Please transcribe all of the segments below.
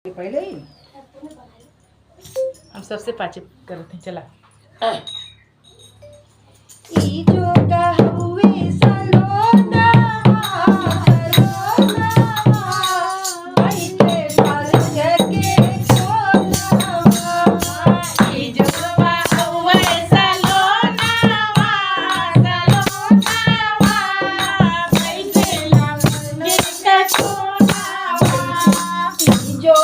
पहले ही हम सबसे पाचे करते हैं। चला ई जो कहवे सलोना बैठे फल के कोना ई जो कहवे सलोना बैठे फल के कोना ई जो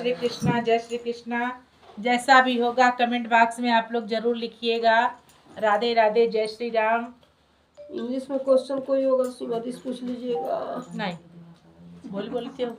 श्री कृष्णा, जय श्री कृष्णा। जैसा भी होगा कमेंट बॉक्स में आप लोग जरूर लिखिएगा। राधे राधे, जय श्री राम। इंग्लिश में क्वेश्चन कोई होगा तो पूछ लीजिएगा। नहीं बोलते हो।